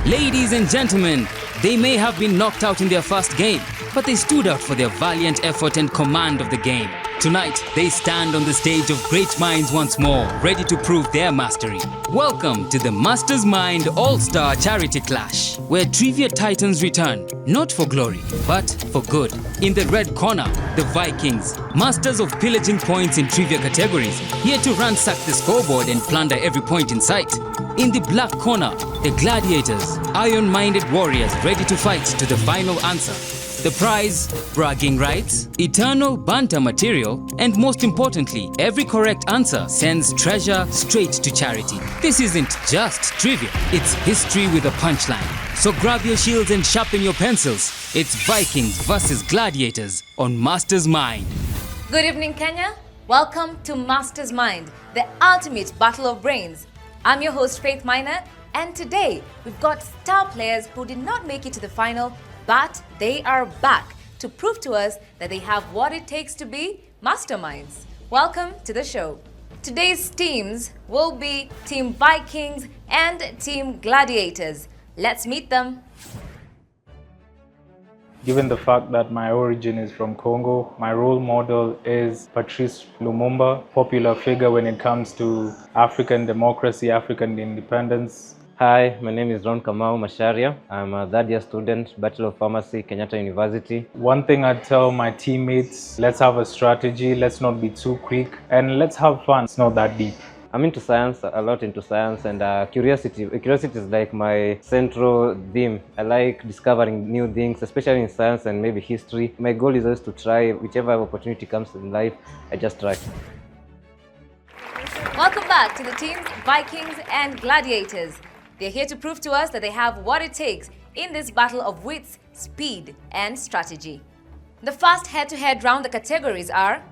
Ladies and gentlemen, they may have been knocked out in their first game, but they stood out for their valiant effort and command of the game. Tonight, they stand on the stage of great minds once more, ready to prove their mastery. Welcome to the Masters Mind All-Star Charity Clash, where Trivia Titans return, not for glory, but for good. In the red corner, the Vikings, masters of pillaging points in trivia categories, here to ransack the scoreboard and plunder every point in sight. In the black corner, the Gladiators, iron-minded warriors ready to fight to the final answer. The prize, bragging rights, eternal banter material, and most importantly, every correct answer sends treasure straight to charity. This isn't just trivia, it's history with a punchline. So grab your shields and sharpen your pencils. It's Vikings versus Gladiators on Masters Mind. Good evening, Kenya. Welcome to Masters Mind, the ultimate battle of brains. I'm your host, Faith Minor, and today we've got star players who did not make it to the final, but they are back to prove to us that they have what it takes to be masterminds. Welcome to the show. Today's teams will be Team Vikings and Team Gladiators. Let's meet them. Given the fact that my origin is from Congo, my role model is Patrice Lumumba, popular figure when it comes to African democracy, African independence. Hi, my name is Ron Kamau Masharia. I'm a third year student, Bachelor of Pharmacy, Kenyatta University. One thing I tell my teammates, let's have a strategy, let's not be too quick, and let's have fun. It's not that deep. I'm into science, a lot into science, and curiosity. Curiosity is like my central theme. I like discovering new things, especially in science and maybe history. My goal is always to try whichever opportunity comes in life, I just try. Welcome back to the teams Vikings and Gladiators. They're here to prove to us that they have what it takes in this battle of wits, speed, and strategy. The first head-to-head round, the categories are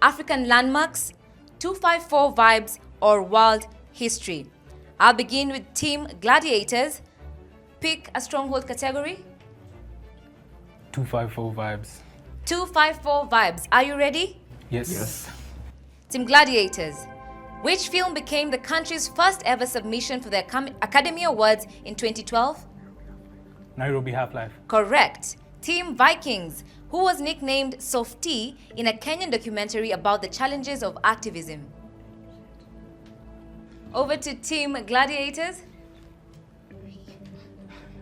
African landmarks, 254 vibes, or world history. I'll begin with Team Gladiators. Pick a stronghold category. 254 vibes. 254 vibes. Are you ready? Yes. Team Gladiators. Which film became the country's first ever submission for the Academy Awards in 2012? Nairobi Half-Life. Correct. Team Vikings. Who was nicknamed Softy in a Kenyan documentary about the challenges of activism? Over to Team Gladiators.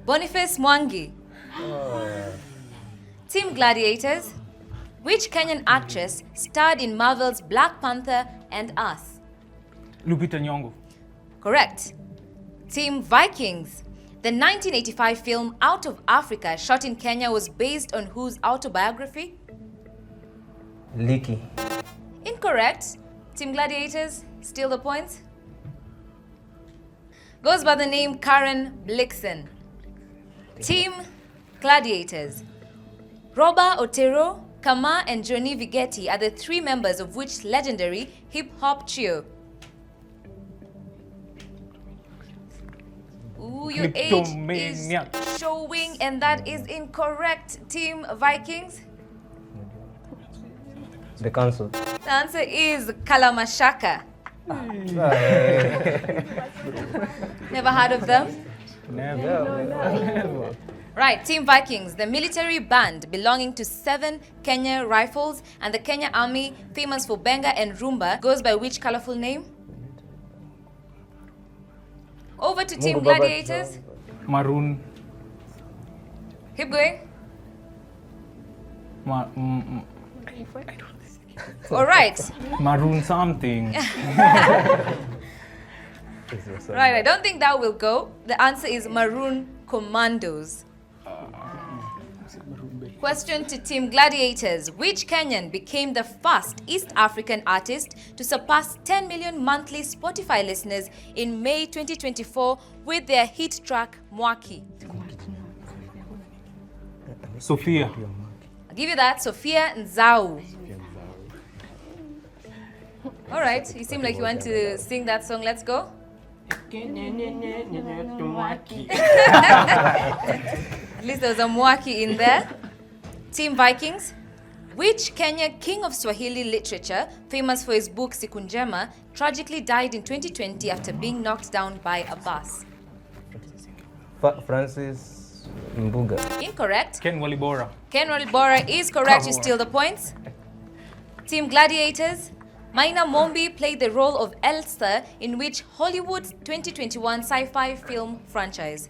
Boniface Mwangi. Team Gladiators. Which Kenyan actress starred in Marvel's Black Panther and Us? Lupita Nyong'o. Correct. Team Vikings. The 1985 film Out of Africa, shot in Kenya, was based on whose autobiography? Leaky. Incorrect. Team Gladiators, steal the points. Goes by the name Karen Blixen. Team Gladiators. Roba Otero, Kama, and Johnny Vigeti are the three members of which legendary hip-hop trio? Ooh, your age is showing, and that is incorrect. Team Vikings. The council. The answer is Kalamashaka. Never heard of them? Never. Right, Team Vikings, the military band belonging to 7 Kenya Rifles and the Kenya Army, famous for Benga and Rumba, goes by which colorful name? Over to Team Gladiators. Maroon. Keep going. All right. Maroon something. Right, I don't think that will go. The answer is Maroon Commandos. Question to Team Gladiators. Which Kenyan became the first East African artist to surpass 10 million monthly Spotify listeners in May 2024 with their hit track Mwaki? Sophia. I'll give you that. Sophia Nzau. All right, you seem like you want to sing that song. Let's go. At least there was a Mwaki in there. Team Vikings. Which Kenya king of Swahili literature, famous for his book Siku Njema, tragically died in 2020 after being knocked down by a bus? Francis Mbuga. Incorrect. Ken Walibora. Ken Walibora is correct. You steal the points. Team Gladiators. Maina Mombi played the role of Elsa in which Hollywood's 2021 sci-fi film franchise?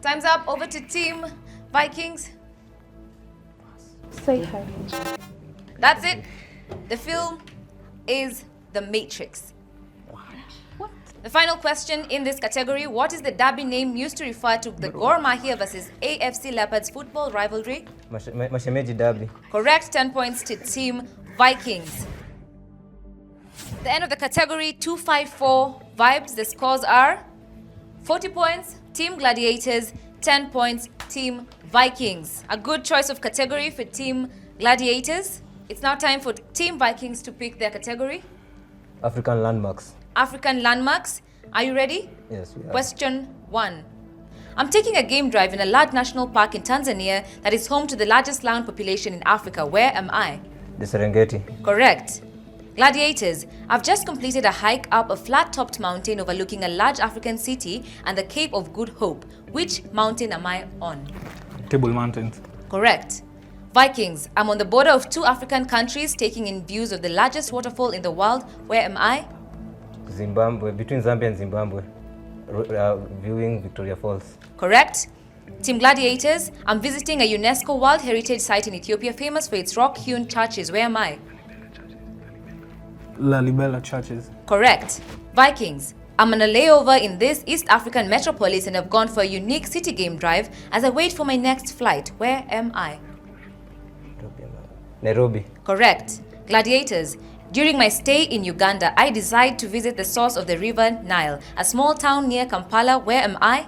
Time's up. Over to Team Vikings. That's it. The film is The Matrix. What? The final question in this category: what is the derby name used to refer to the Gor Mahia versus AFC Leopards football rivalry? Mashemeji Derby. Correct. 10 points to Team Vikings. The end of the category, 254 vibes. The scores are 40 points, Team Gladiators, 10 points, Team Vikings. A good choice of category for Team Gladiators. It's now time for Team Vikings to pick their category. African landmarks. African landmarks. Are you ready? Yes, we are. Question 1. I'm taking a game drive in a large national park in Tanzania that is home to the largest lion population in Africa. Where am I? The Serengeti. Correct. Gladiators, I've just completed a hike up a flat-topped mountain overlooking a large African city and the Cape of Good Hope. Which mountain am I on? Table Mountains. Correct. Vikings, I'm on the border of 2 African countries taking in views of the largest waterfall in the world. Where am I? Zimbabwe, between Zambia and Zimbabwe, viewing Victoria Falls. Correct. Team Gladiators, I'm visiting a UNESCO World Heritage Site in Ethiopia famous for its rock-hewn churches. Where am I? Lalibela Churches. Correct. Vikings, I'm on a layover in this East African metropolis and have gone for a unique city game drive as I wait for my next flight. Where am I? Nairobi. Correct. Gladiators, during my stay in Uganda, I decided to visit the source of the river Nile, a small town near Kampala. Where am I?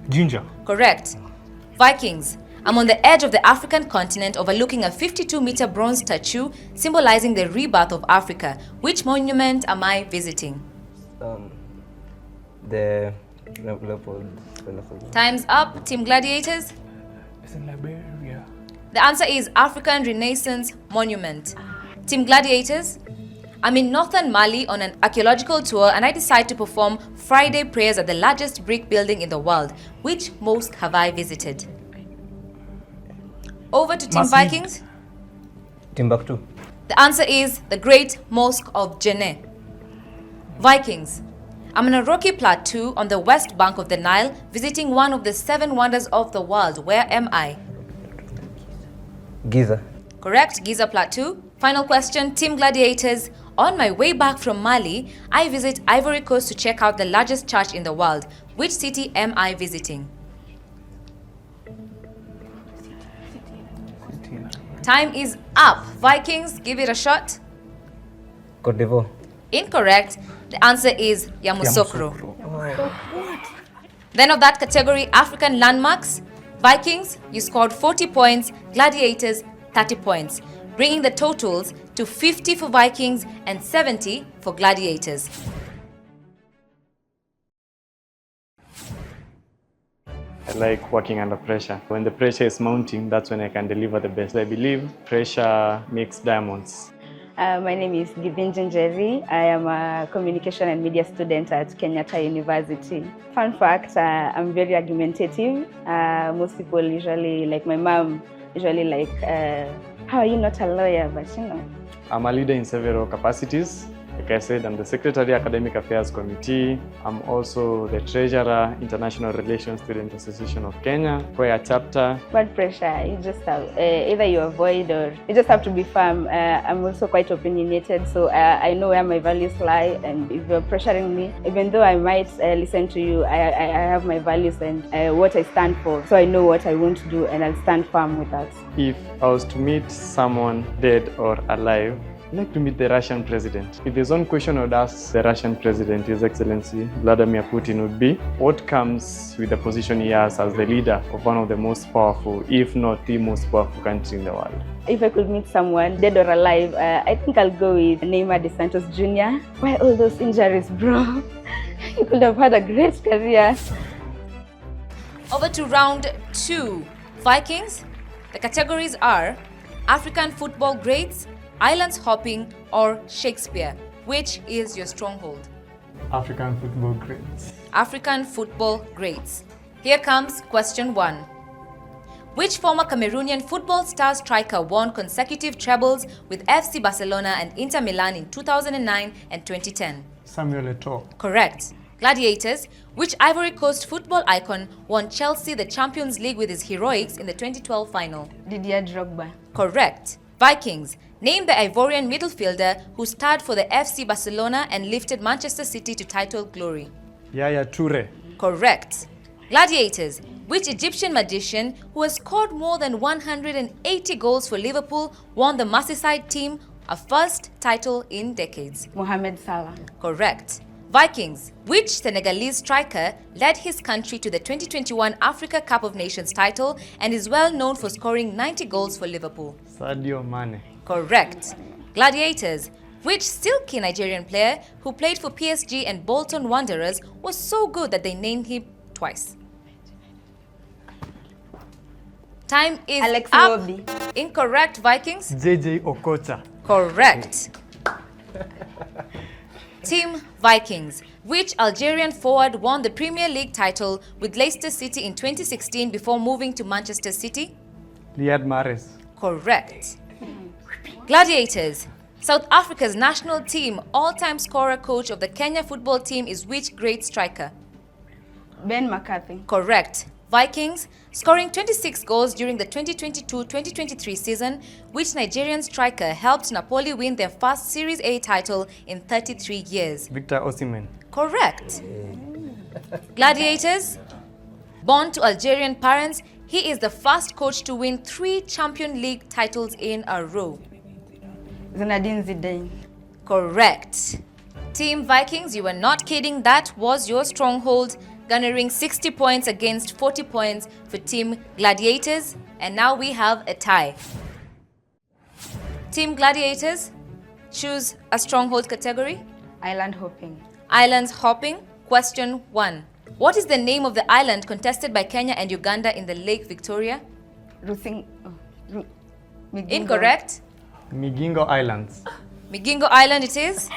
Ginger. Correct. Vikings, I'm on the edge of the African continent overlooking a 52-meter bronze statue symbolizing the rebirth of Africa. Which monument am I visiting? The Leopold. Time's up. Team Gladiators. It's in Liberia. The answer is African Renaissance Monument. Team Gladiators, I'm in northern Mali on an archaeological tour and I decide to perform Friday prayers at the largest brick building in the world. Which mosque have I visited? Over to Team Masjid. Vikings. Timbuktu. The answer is the Great Mosque of Djenné. Vikings, I'm on a rocky plateau on the west bank of the Nile visiting one of the 7 wonders of the world. Where am I? Giza. Correct, Giza Plateau. Final question, Team Gladiators. On my way back from Mali, I visit Ivory Coast to check out the largest church in the world. Which city am I visiting? Time is up. Vikings, give it a shot. Cote d'Ivoire. Incorrect. The answer is Yamoussoukro. Then of that category, African landmarks. Vikings, you scored 40 points. Gladiators, 30 points. Bringing the totals to 50 for Vikings and 70 for Gladiators. I like working under pressure. When the pressure is mounting, that's when I can deliver the best. I believe pressure makes diamonds. My name is Givin Jinjeri. I am a communication and media student at Kenyatta University. Fun fact, I'm very argumentative. Most people usually, like my mom, usually like, how are you not a lawyer? But you know. I'm a leader in several capacities. Like I said, I'm the Secretary Academic Affairs Committee. I'm also the Treasurer, International Relations Student Association of Kenya, Kwea chapter. But pressure, you just have, either you avoid or you just have to be firm. I'm also quite opinionated, so I know where my values lie, and if you're pressuring me, even though I might listen to you, I have my values and what I stand for, so I know what I want to do and I'll stand firm with that. If I was to meet someone dead or alive, I'd like to meet the Russian president. If there's one question I would ask the Russian president, His Excellency Vladimir Putin, would be, what comes with the position he has as the leader of one of the most powerful, if not the most powerful country in the world? If I could meet someone, dead or alive, I think I'll go with Neymar de Santos Jr. Why all those injuries, bro? You could have had a great career. Over to round 2. Vikings, the categories are African football greats, islands hopping, or Shakespeare. which is your stronghold? African football greats. African football greats. Here comes question 1. Which former Cameroonian football star striker won consecutive trebles with FC Barcelona and Inter Milan in 2009 and 2010? Samuel Eto'o. Correct. Gladiators. Which Ivory Coast football icon won Chelsea the Champions League with his heroics in the 2012 final? Didier Drogba. Correct. Vikings. Name the Ivorian midfielder who starred for the FC Barcelona and lifted Manchester City to title glory. Yaya Toure. Correct. Gladiators. Which Egyptian magician who has scored more than 180 goals for Liverpool won the Merseyside team a first title in decades? Mohamed Salah. Correct. Vikings. Which Senegalese striker led his country to the 2021 Africa Cup of Nations title and is well known for scoring 90 goals for Liverpool? Sadio Mane. Correct. Gladiators. Which silky Nigerian player who played for PSG and Bolton Wanderers was so good that they named him twice? Time is Alex up. Iwobi. Incorrect, Vikings. JJ Okocha. Correct. Team Vikings. Which Algerian forward won the Premier League title with Leicester City in 2016 before moving to Manchester City? Riyad Mahrez. Correct. Gladiators. South Africa's national team all-time scorer coach of the Kenya football team is which great striker? Ben McCarthy. Correct. Vikings. Scoring 26 goals during the 2022-2023 season, which Nigerian striker helped Napoli win their first Series A title in 33 years? Victor Osimhen. Correct. Gladiators. Born to Algerian parents, he is the first coach to win 3 Champions League titles in a row. Zinedine Zidane. Correct. Team Vikings, you were not kidding. That was your stronghold, garnering 60 points against 40 points for Team Gladiators. And now we have a tie. Team Gladiators, choose a stronghold category. Island hopping. Islands hopping. Question 1. What is the name of the island contested by Kenya and Uganda in the Lake Victoria? Migingo. Incorrect. Migingo Islands. Migingo Island it is.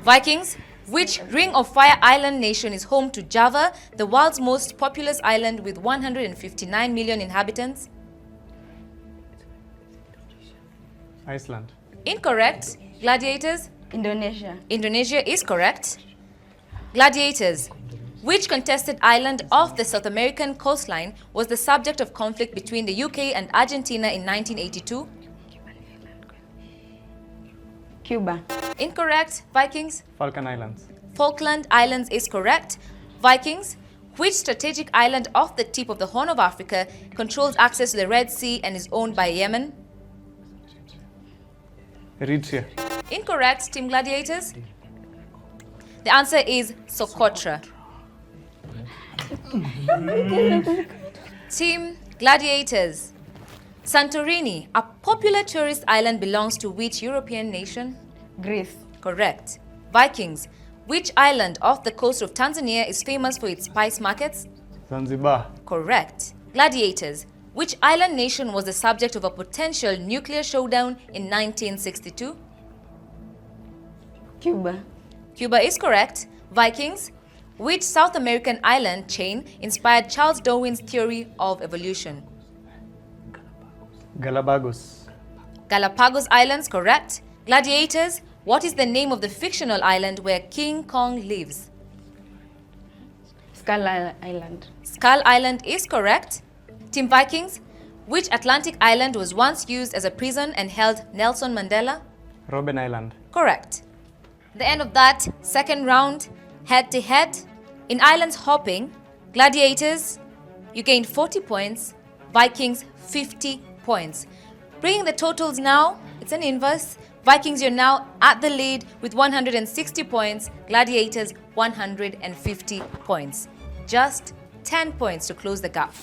Vikings. Which Ring of Fire island nation is home to Java, the world's most populous island with 159 million inhabitants? Iceland. Incorrect. Gladiators. Indonesia. Indonesia is correct. Gladiators. Which contested island off the South American coastline was the subject of conflict between the UK and Argentina in 1982? Cuba. Incorrect. Vikings. Falkland Islands. Falkland Islands is correct. Vikings. Which strategic island off the tip of the Horn of Africa controls access to the Red Sea and is owned by Yemen? Eritrea. Incorrect, Team Gladiators. The answer is Socotra. Team Gladiators. Santorini, a popular tourist island, belongs to which European nation? Greece. Correct. Vikings. Which island off the coast of Tanzania is famous for its spice markets? Zanzibar. Correct. Gladiators. Which island nation was the subject of a potential nuclear showdown in 1962? Cuba. Cuba is correct. Vikings. Which South American island chain inspired Charles Darwin's theory of evolution? Galapagos. Galapagos Islands, correct. Gladiators. What is the name of the fictional island where King Kong lives? Skull Island. Skull Island is correct. Team Vikings. Which Atlantic island was once used as a prison and held Nelson Mandela? Robben Island. Correct. The end of that second round, head to head. In islands hopping, Gladiators, you gained 40 points, Vikings 50 points. Bringing the totals now, it's an inverse. Vikings, you're now at the lead with 160 points, Gladiators 150 points. Just 10 points to close the gap.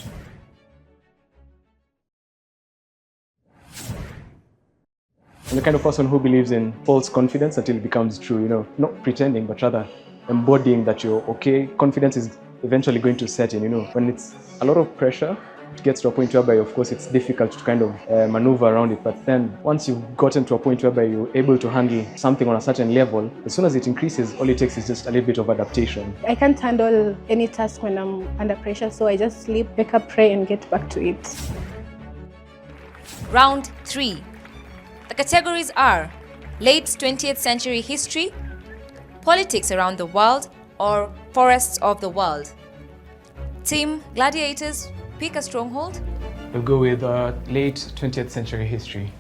I'm the kind of person who believes in false confidence until it becomes true, not pretending, but rather embodying that you're okay. Confidence is eventually going to set in, when it's a lot of pressure, It gets to a point whereby, of course, it's difficult to kind of maneuver around it. But then once you've gotten to a point whereby you're able to handle something on a certain level, as soon as it increases, all it takes is just a little bit of adaptation. I can't handle any task when I'm under pressure, so I just sleep, wake up, pray, and get back to it. Round 3. The categories are late 20th century history, politics around the world, or forests of the world. Team Gladiators, pick a stronghold. We'll go with late 20th century history.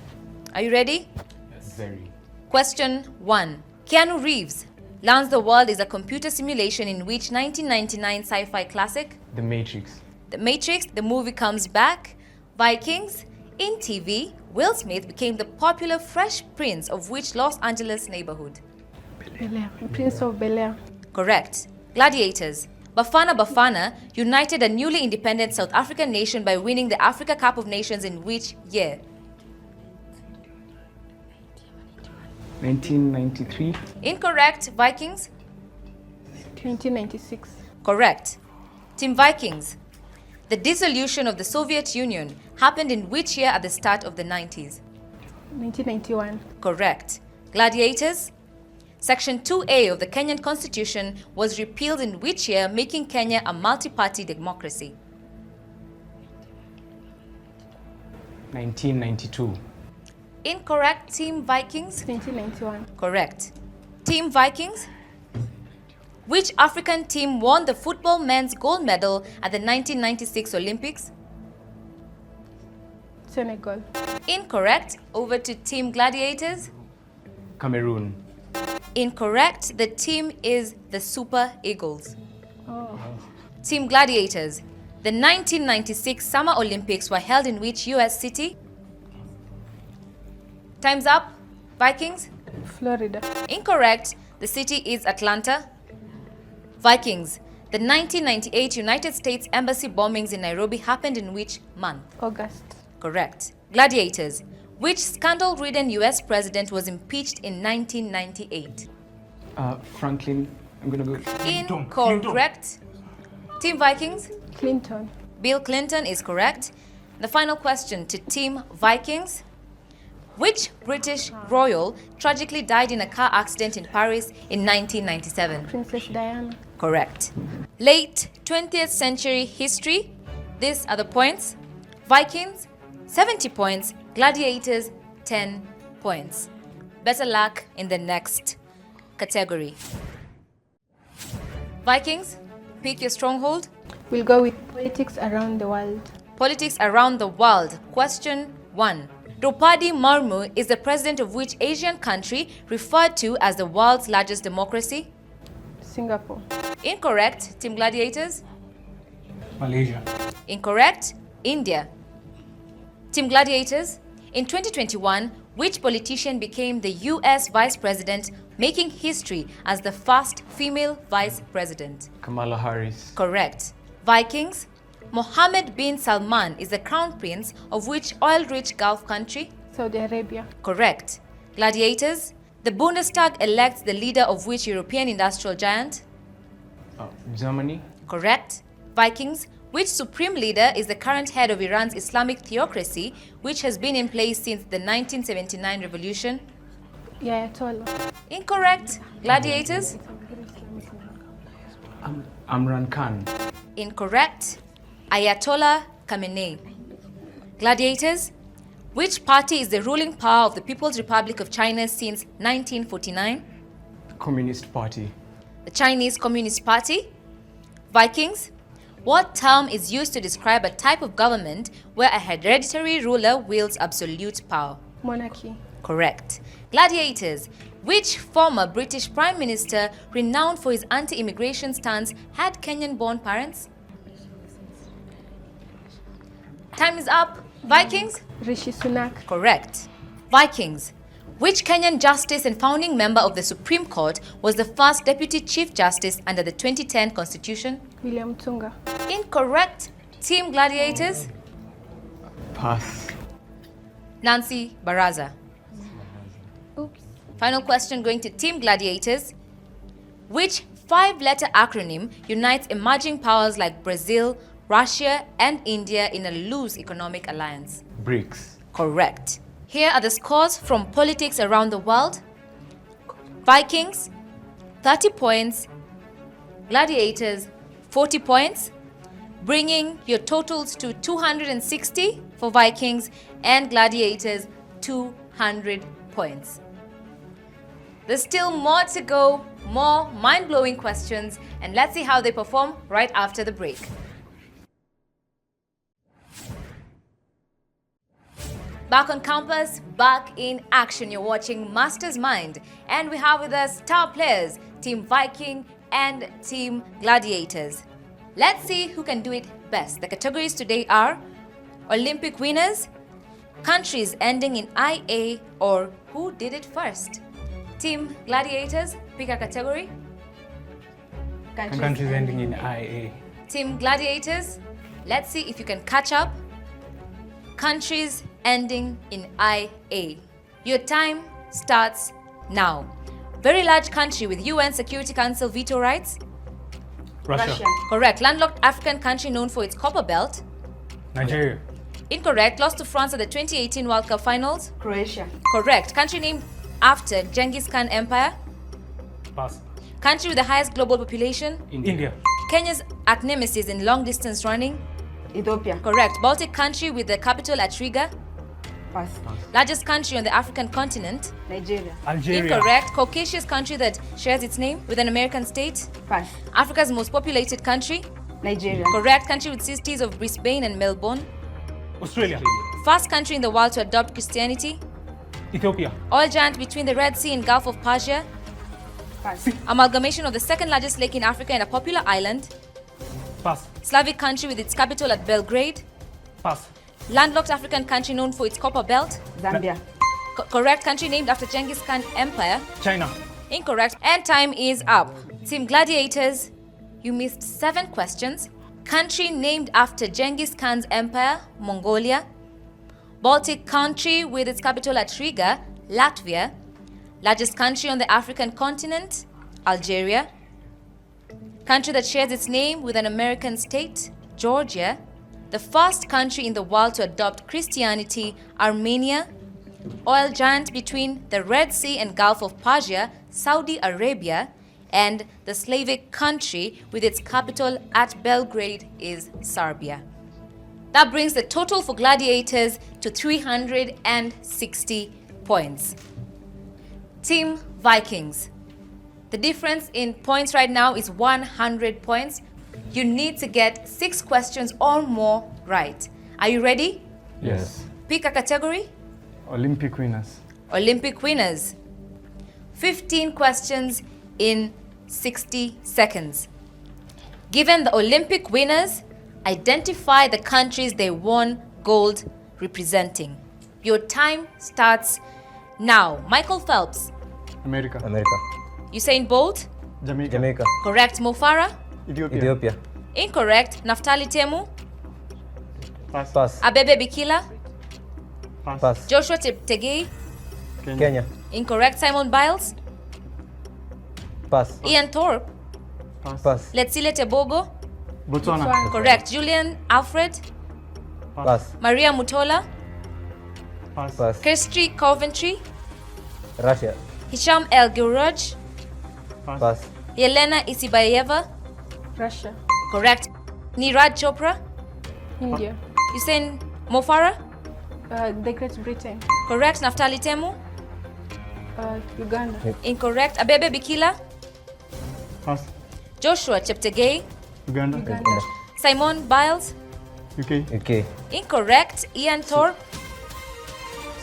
Are you ready? Yes. Very. Question 1. Keanu Reeves learns the world is a computer simulation in which 1999 sci-fi classic? The Matrix. The Matrix, the movie comes back. Vikings. In TV, Will Smith became the popular Fresh Prince of which Los Angeles neighborhood? Bel-Air. Prince of Bel-Air. Correct. Gladiators. Bafana Bafana united a newly independent South African nation by winning the Africa Cup of Nations in which year? 1993. Incorrect. Vikings? 1996. Correct. Team Vikings. The dissolution of the Soviet Union happened in which year at the start of the 90s? 1991. Correct. Gladiators. Section 2A of the Kenyan Constitution was repealed in which year, making Kenya a multi-party democracy? 1992. Incorrect. Team Vikings? 1991. Correct. Team Vikings? Which African team won the football men's gold medal at the 1996 Olympics? Senegal. Incorrect. Over to Team Gladiators. Cameroon. Incorrect. The team is the Super Eagles. Oh. Team Gladiators. The 1996 Summer Olympics were held in which US city? Time's up. Vikings? Florida. Incorrect. The city is Atlanta. Vikings. The 1998 United States Embassy bombings in Nairobi happened in which month? August. Correct. Gladiators. Which scandal-ridden US president was impeached in 1998? Franklin. I'm gonna go. Incorrect. Team Vikings? Clinton. Bill Clinton is correct. The final question to Team Vikings. Which British royal tragically died in a car accident in Paris in 1997? Princess Diana. Correct. Late 20th century history. These are the points. Vikings, 70 points. Gladiators, 10 points. Better luck in the next category. Vikings, pick your stronghold. We'll go with politics around the world. Politics around the world. Question 1. Draupadi Murmu is the president of which Asian country referred to as the world's largest democracy? Singapore. Incorrect. Team Gladiators? Malaysia. Incorrect. India. Team Gladiators? In 2021, which politician became the US vice president, making history as the first female vice president? Kamala Harris. Correct. Vikings? Mohammed bin Salman is the crown prince of which oil-rich Gulf country? Saudi Arabia. Correct. Gladiators? The Bundestag elects the leader of which European industrial giant? Germany. Correct. Vikings? Which supreme leader is the current head of Iran's Islamic theocracy, which has been in place since the 1979 revolution? Ayatollah. Incorrect. Gladiators? Imran Khan. Incorrect. Ayatollah Khamenei. Gladiators? Which party is the ruling power of the People's Republic of China since 1949? Communist Party. The Chinese Communist Party. Vikings? What term is used to describe a type of government where a hereditary ruler wields absolute power? Monarchy. Correct. Gladiators. Which former British Prime Minister, renowned for his anti-immigration stance, had Kenyan-born parents? Time is up. Vikings? Rishi Sunak. Correct. Vikings. Which Kenyan justice and founding member of the Supreme Court was the first Deputy Chief Justice under the 2010 Constitution? William Tunga. Incorrect. Team Gladiators? Pass. Nancy Baraza. Oops. Final question going to Team Gladiators. Which 5-letter acronym unites emerging powers like Brazil, Russia and India in a loose economic alliance? BRICS. Correct. Here are the scores from politics around the world. Vikings, 30 points. Gladiators, 40 points, bringing your totals to 260 for Vikings and Gladiators, 200 points. There's still more to go, more mind-blowing questions, and let's see how they perform right after the break. Back on campus, back in action. You're watching Master's Mind, and we have with us star players, Team Viking and Team Gladiators. Let's see who can do it best. The categories today are Olympic winners, countries ending in IA, or who did it first. Team Gladiators, pick a category. Countries ending in IA. Team Gladiators, let's see if you can catch up. Countries ending in IA. Your time starts now. Very large country with UN Security Council veto rights. Russia. Correct. Landlocked African country known for its copper belt. Nigeria. Incorrect. Lost to France at the 2018 World Cup Finals. Croatia. Correct. Country named after Genghis Khan Empire. Pass. Country with the highest global population. India. Kenya's arch nemesis in long distance running. Ethiopia. Correct. Baltic country with the capital at Riga. Pass. Largest country on the African continent. Nigeria. Algeria. Incorrect. Caucasus country that shares its name with an American state. Pass. Africa's most populated country. Nigeria. Correct. Country with cities of Brisbane and Melbourne. Australia. First country in the world to adopt Christianity. Ethiopia. Oil giant between the Red Sea and Gulf of Persia. Pass. Amalgamation of the second largest lake in Africa and a popular island. Pass. Slavic country with its capital at Belgrade. Pass. Landlocked African country known for its copper belt. Zambia. Correct. Country named after Genghis Khan Empire. China. Incorrect. And time is up. Team Gladiators, you missed 7 questions. Country named after Genghis Khan's empire, Mongolia. Baltic country with its capital at Riga, Latvia. Largest country on the African continent, Algeria. Country that shares its name with an American state, Georgia. The first country in the world to adopt Christianity, Armenia. Oil giant between the Red Sea and Gulf of Persia, Saudi Arabia. And the Slavic country with its capital at Belgrade is Serbia. That brings the total for Gladiators to 360 points. Team Vikings. The difference in points right now is 100 points. You need to get 6 questions or more right. Are you ready? Yes. Pick a category. Olympic winners. Olympic winners. 15 questions in 60 seconds. Given the Olympic winners, identify the countries they won gold representing. Your time starts now. Michael Phelps. America. America. Usain Bolt. Jamaica. Jamaica. Correct. Mo Farah. Ethiopia. Ethiopia. Incorrect. Naftali Temu. Pass. Pass. Abebe Bikila. Pass. Pass. Joshua Cheptegei. Kenya. Incorrect. Simon Biles. Pass. Ian Thorpe. Pass. Letsile Tebogo. Botswana. Correct. Julian Alfred. Pass. Maria Mutola. Pass. Pass. Kirsty Coventry. Russia. Hisham El Guraj. Pass. Yelena Isibayeva. Russia. Correct. Niraj Chopra. India. Usain Mo Farah. The Great Britain. Correct. Naftali Temu. Uganda. Incorrect. Abebe Bikila. Pass. Joshua Cheptegei. Uganda. Uganda. Simon Biles. UK. UK. Incorrect. Ian Thorpe.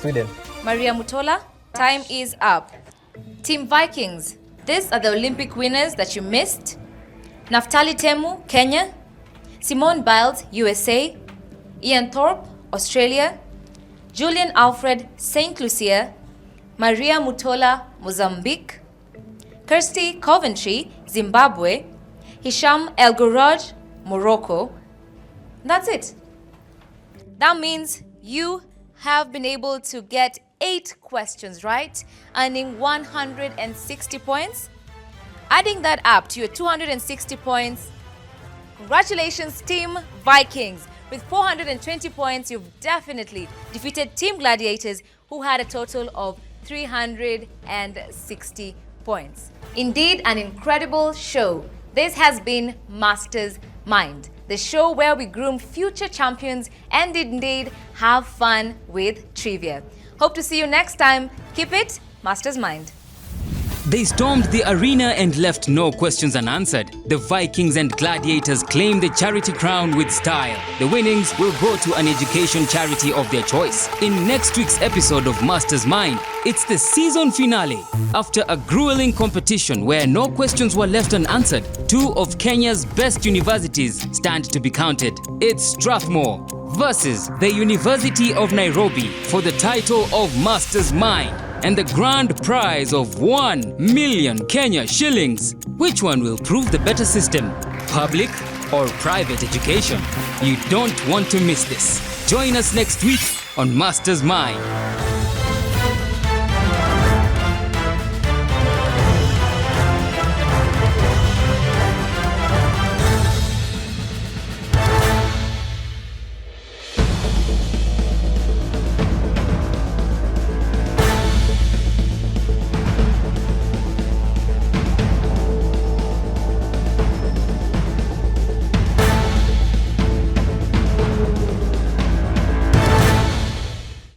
Sweden. Maria Mutola. Time is up. Team Vikings. These are the Olympic winners that you missed. Naftali Temu, Kenya. Simone Biles, USA. Ian Thorpe, Australia. Julian Alfred, St. Lucia. Maria Mutola, Mozambique. Kirsty Coventry, Zimbabwe. Hisham El Guraj, Morocco. That's it. That means you have been able to get 8 questions right, earning 160 points. Adding that up to your 260 points, Congratulations, Team Vikings. With 420 points, you've definitely defeated Team Gladiators, who had a total of 360 points. Indeed, an incredible show. This has been Masters Mind, the show where we groom future champions and indeed have fun with trivia. Hope to see you next time. Keep it Masters Mind. They stormed the arena and left no questions unanswered. The Vikings and Gladiators claim the charity crown with style. The winnings will go to an education charity of their choice. In next week's episode of Masters Mind, it's the season finale. After a grueling competition where no questions were left unanswered, two of Kenya's best universities stand to be counted. It's Strathmore versus the University of Nairobi for the title of Masters Mind and the grand prize of 1 million Kenya shillings. Which one will prove the better system, public or private education? You don't want to miss this. Join us next week on Masters Mind.